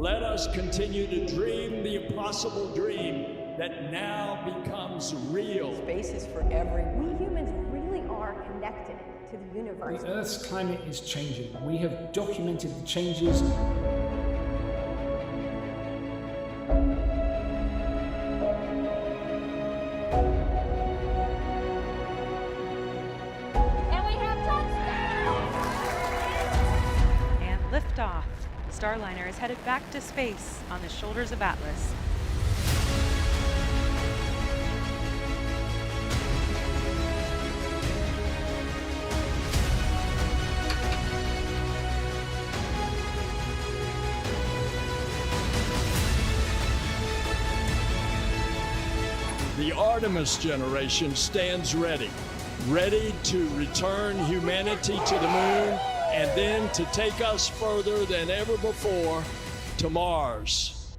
Let us continue to dream the impossible dream that now becomes real. Space is for everyone. We humans really are connected to the universe. The Earth's climate is changing. We have documented the changes. And we have touchdown! And liftoff. Starliner is headed back to space on the shoulders of Atlas. The Artemis generation stands ready to return humanity to the moon and then to take us further than ever before to Mars.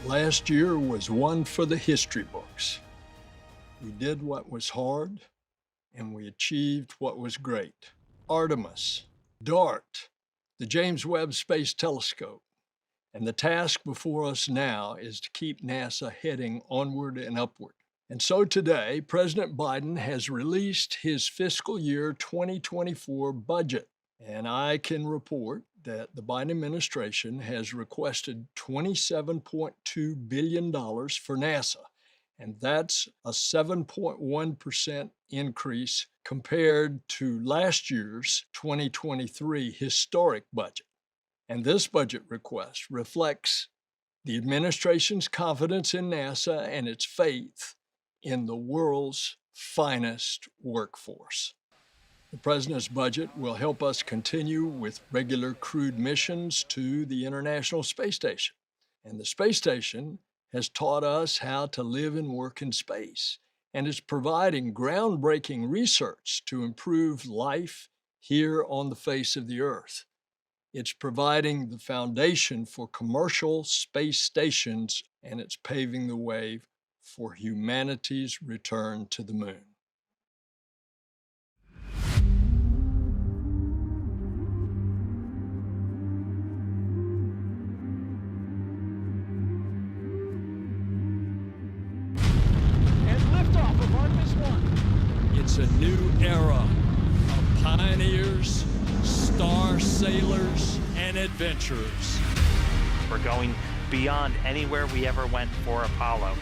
Last year was one for the history books. We did what was hard, and we achieved what was great. Artemis, DART, the James Webb Space Telescope, and the task before us now is to keep NASA heading onward and upward. And so today, President Biden has released his fiscal year 2024 budget, and I can report that the Biden administration has requested $27.2 billion for NASA. And that's a 7.1% increase compared to last year's 2023 historic budget. And this budget request reflects the administration's confidence in NASA and its faith in the world's finest workforce. The President's budget will help us continue with regular crewed missions to the International Space Station. And the space station has taught us how to live and work in space, and is providing groundbreaking research to improve life here on the face of the Earth. It's providing the foundation for commercial space stations, and it's paving the way for humanity's return to the moon. It's a new era of pioneers, star sailors, and adventurers. We're going beyond anywhere we ever went for Apollo.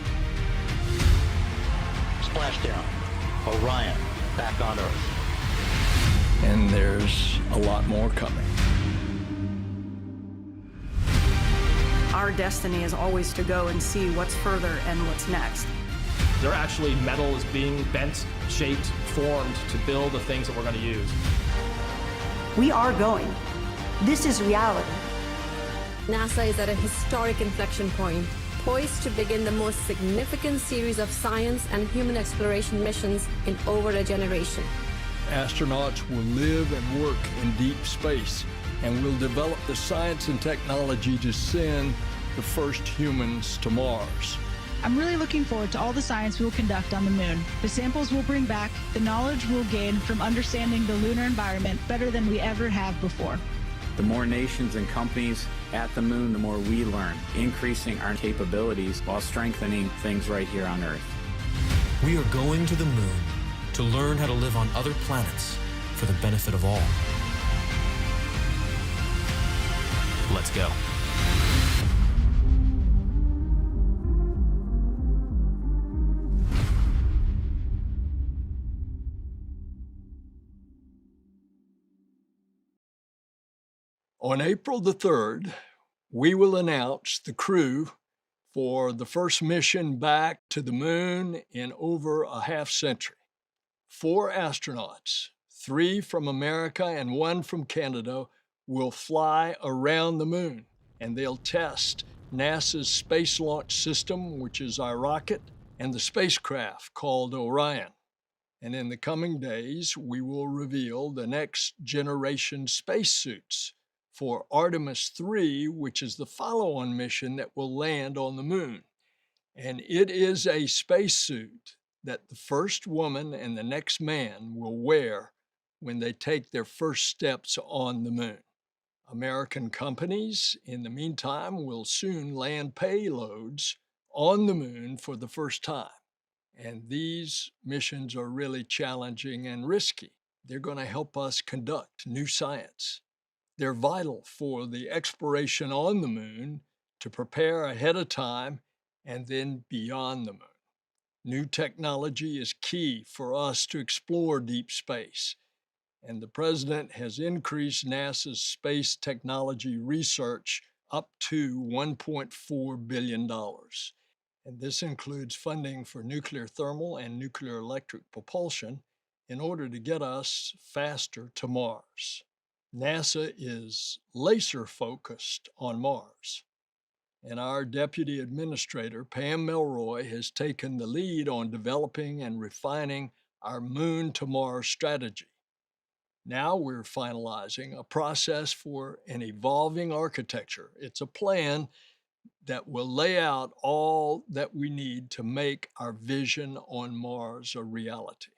Splashdown. Orion, back on Earth. And there's a lot more coming. Our destiny is always to go and see what's further and what's next. There actually metal is being bent, shaped, formed to build the things that we're going to use. We are going. This is reality. NASA is at a historic inflection point, poised to begin the most significant series of science and human exploration missions in over a generation. Astronauts will live and work in deep space, and will develop the science and technology to send the first humans to Mars. I'm really looking forward to all the science we'll conduct on the moon, the samples we'll bring back, the knowledge we'll gain from understanding the lunar environment better than we ever have before. The more nations and companies at the moon, the more we learn, increasing our capabilities while strengthening things right here on Earth. We are going to the moon to learn how to live on other planets for the benefit of all. Let's go. On April the 3rd, we will announce the crew for the first mission back to the moon in over a half-century. 4 astronauts, 3 from America and 1 from Canada, will fly around the moon, and they'll test NASA's Space Launch System, which is our rocket, and the spacecraft called Orion. And in the coming days, we will reveal the next generation spacesuits for Artemis 3, which is the follow-on mission that will land on the moon. And it is a spacesuit that the first woman and the next man will wear when they take their first steps on the moon. American companies, in the meantime, will soon land payloads on the moon for the first time. And these missions are really challenging and risky. They're going to help us conduct new science. They're vital for the exploration on the moon to prepare ahead of time and then beyond the moon. New technology is key for us to explore deep space. And the president has increased NASA's space technology research up to $1.4 billion. And this includes funding for nuclear thermal and nuclear electric propulsion in order to get us faster to Mars. NASA is laser focused on Mars. And our Deputy Administrator, Pam Melroy, has taken the lead on developing and refining our Moon to Mars strategy. Now we're finalizing a process for an evolving architecture. It's a plan that will lay out all that we need to make our vision on Mars a reality.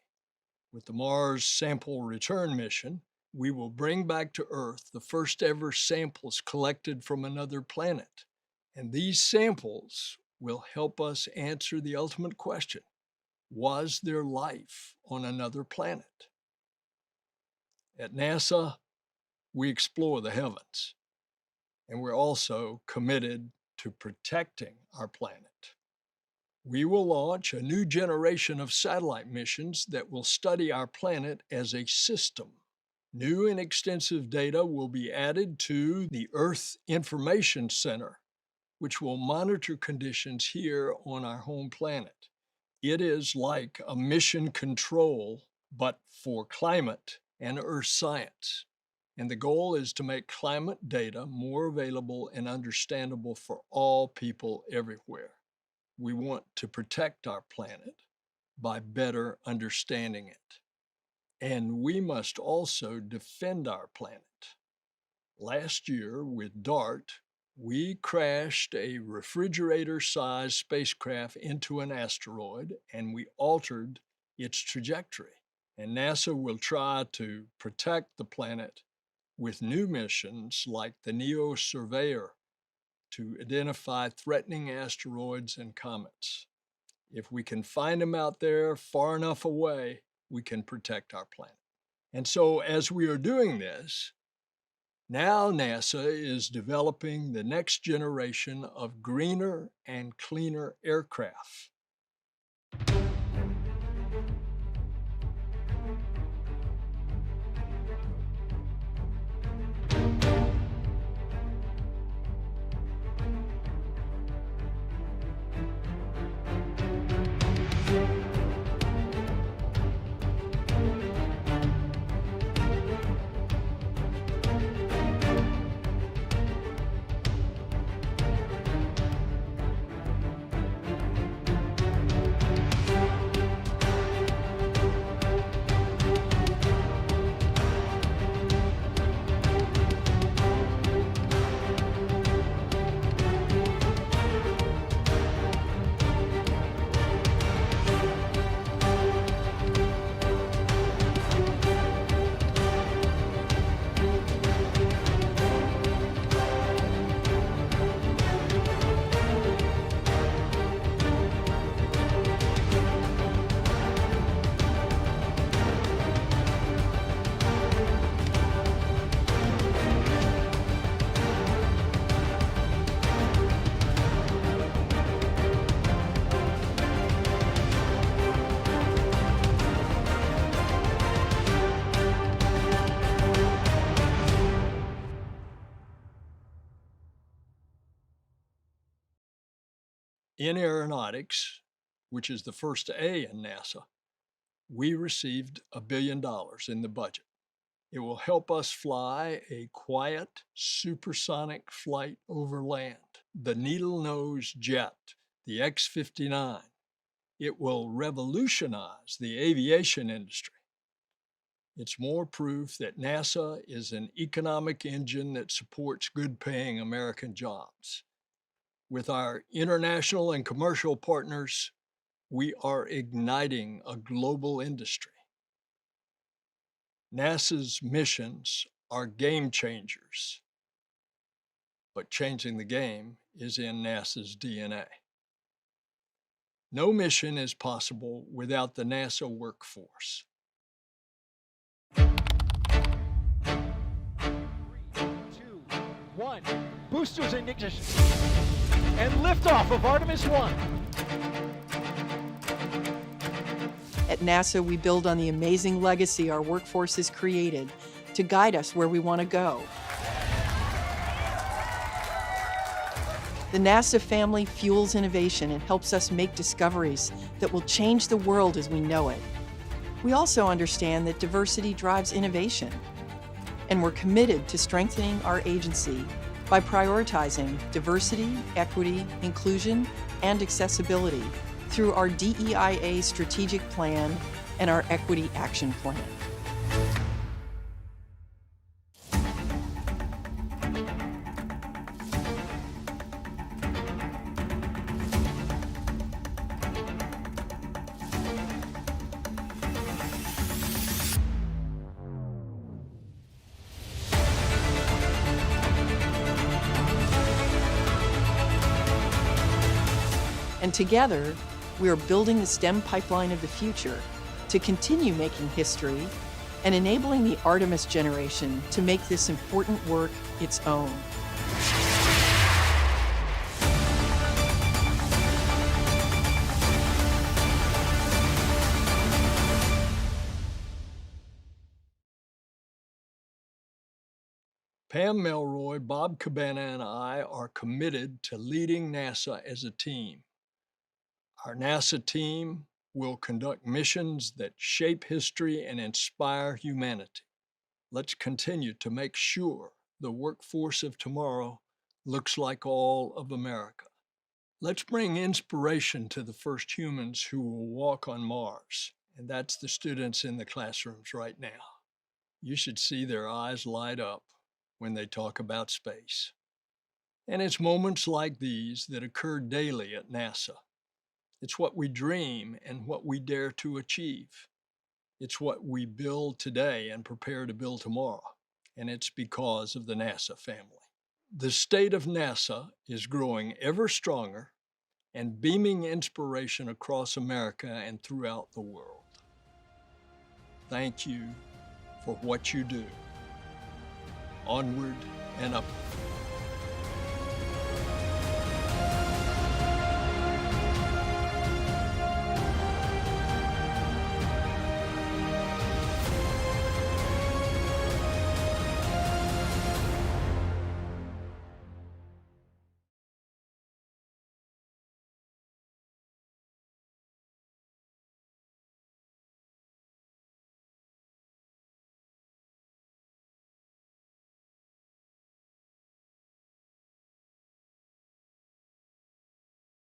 With the Mars Sample Return mission, we will bring back to Earth the first ever samples collected from another planet. And these samples will help us answer the ultimate question: was there life on another planet? At NASA, we explore the heavens, and we're also committed to protecting our planet. We will launch a new generation of satellite missions that will study our planet as a system. New and extensive data will be added to the Earth Information Center, which will monitor conditions here on our home planet. It is like a mission control, but for climate and earth science. And the goal is to make climate data more available and understandable for all people everywhere. We want to protect our planet by better understanding it. And we must also defend our planet. Last year with DART, we crashed a refrigerator-sized spacecraft into an asteroid, and we altered its trajectory. And NASA will try to protect the planet with new missions like the NEO Surveyor to identify threatening asteroids and comets. If we can find them out there far enough away, we can protect our planet. And so as we are doing this, now NASA is developing the next generation of greener and cleaner aircraft. In aeronautics, which is the first A in NASA, we received $1 billion in the budget. It will help us fly a quiet, supersonic flight over land, the needle-nose jet, the X-59. It will revolutionize the aviation industry. It's more proof that NASA is an economic engine that supports good-paying American jobs. With our international and commercial partners, we are igniting a global industry. NASA's missions are game changers, but changing the game is in NASA's DNA. No mission is possible without the NASA workforce. 3, 2, 1. Boosters in ignition. And liftoff of Artemis 1. At NASA, we build on the amazing legacy our workforce has created to guide us where we want to go. The NASA family fuels innovation and helps us make discoveries that will change the world as we know it. We also understand that diversity drives innovation, and we're committed to strengthening our agency by prioritizing diversity, equity, inclusion, and accessibility through our DEIA strategic plan and our equity action plan. And together, we are building the STEM pipeline of the future to continue making history and enabling the Artemis generation to make this important work its own. Pam Melroy, Bob Cabana, and I are committed to leading NASA as a team. Our NASA team will conduct missions that shape history and inspire humanity. Let's continue to make sure the workforce of tomorrow looks like all of America. Let's bring inspiration to the first humans who will walk on Mars, and that's the students in the classrooms right now. You should see their eyes light up when they talk about space. And it's moments like these that occur daily at NASA. It's what we dream and what we dare to achieve. It's what we build today and prepare to build tomorrow. And it's because of the NASA family. The state of NASA is growing ever stronger and beaming inspiration across America and throughout the world. Thank you for what you do. Onward and upward.